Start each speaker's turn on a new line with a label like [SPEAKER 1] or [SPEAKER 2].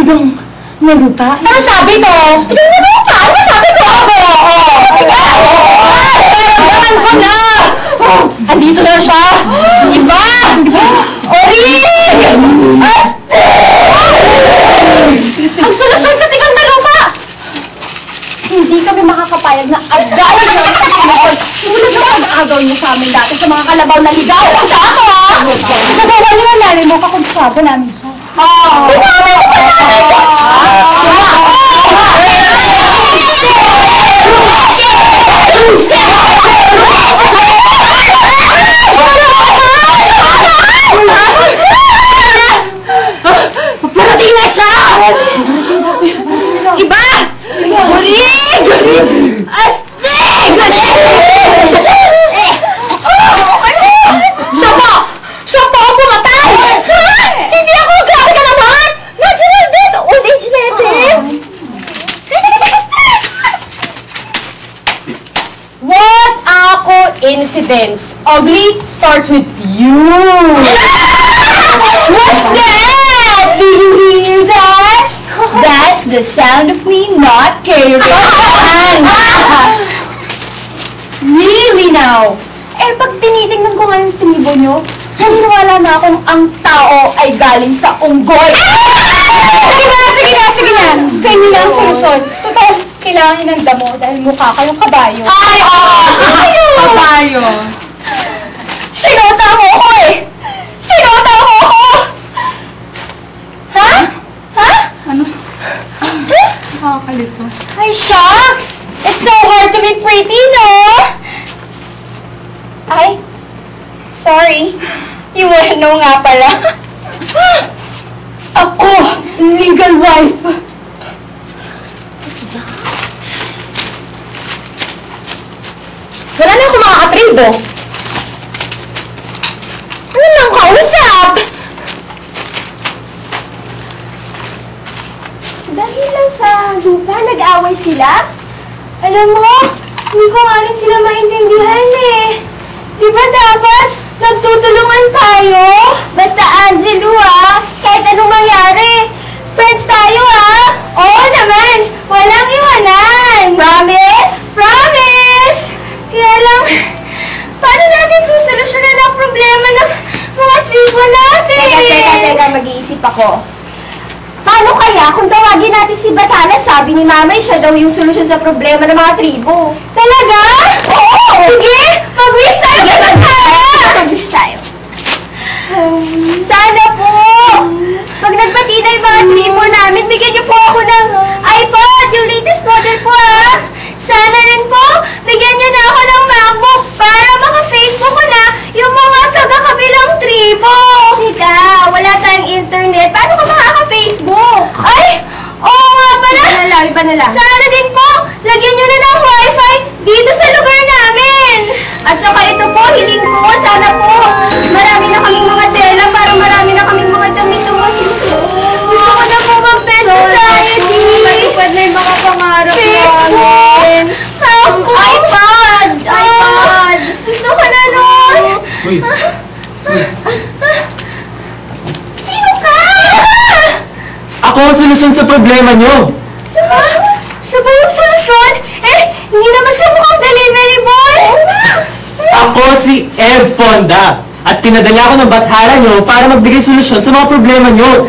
[SPEAKER 1] bang na lupa?
[SPEAKER 2] Ano sabi ko? Tignan mo lupa! Ano sabi ko? Naramdaman ko na! Andito na siya! Iba! Orig! Ang solusyon sa tigang na lupa! Hindi kami makakapayag na agawin niyo ang kasunod. Tulad ng pag-agaw niyo sa amin dati sa mga kalabaw na ligaw. Siya ako, ha? Nagawa niyo ang nanay mo, kakonsyado namin siya. Pinamay ko pa natin! Parating na siya! Iba! Hurig! Astig! Siya po! Siya po ang pumatay! Hindi ako! Grabe ka naman! Natural death! Old age level! What a coincidence! Ugly starts with you! What's that? Do you hear that? That's the sound of me not caring. Really now? Eh, pag tinitingnan ko nga yung tinibo nyo, naniniwala na akong ang tao ay galing sa unggoy. Sige na! Sa inyo na ang solusyon. Totoo, kailangan ng damo dahil mukha kayong kabayo. Ay, kabayo. Sinota mo ako eh! Sinota mo ako! Ha?
[SPEAKER 1] Ano? Nakakalito.
[SPEAKER 2] Ay, shucks! It's so hard to be pretty, no? Ay, sorry. You wouldn't know nga pala. Ako, legal wife. Wala na akong makakatribo. Ano nang kausap? Dahil lang sa lupa, nag-away sila? Alam mo, hindi ko nga rin sila maintindihan eh. Di ba dapat nagtutulungan tayo? Basta Angelo kahit anong mangyari, friends tayo Oo naman, walang iwanan. Promise? Promise! Kaya lang, paano natin susolusyonan ang problema ng mga tribo natin? Teka, mag-iisip ako. Paano kaya kung tawagin natin si Batanas? Sabi ni Mamay, siya daw yung solusyon sa problema ng mga tribo. Talaga? Oo! Sige! Mag-wish tayo kay Batanas! Mag-wish tayo. Sana po! Pag nagpati na yung mga tribo namin, bigyan niyo po ako ng iPod, yung latest model po Sana rin po, bigyan niyo na ako ng MacBook para maka-Facebook ko na yung mga taga-kabilang tribo. Teka, wala tayong internet. Paano ka makaka-Facebook? Ay! Oo nga pala! Iba na lang. Sana din po, lagyan niyo na ng wifi dito sa lugar namin. At saka ito po, hiling ko, sana po, marami na kaming mga tela para marami na kaming mga damit na masusunod. Gusto ko na po mag-best society. Matupad na yung mga pangarap namin. iPod! Gusto ko na nun! Sino ka?
[SPEAKER 3] Ako ang solusyon sa problema nyo!
[SPEAKER 2] Siya ba yung solusyon? Eh, hindi naman siya mukhang delivery boy!
[SPEAKER 3] Ako si Ev Fonda! At pinadala ko ng bathala nyo para magbigay solusyon sa mga problema nyo!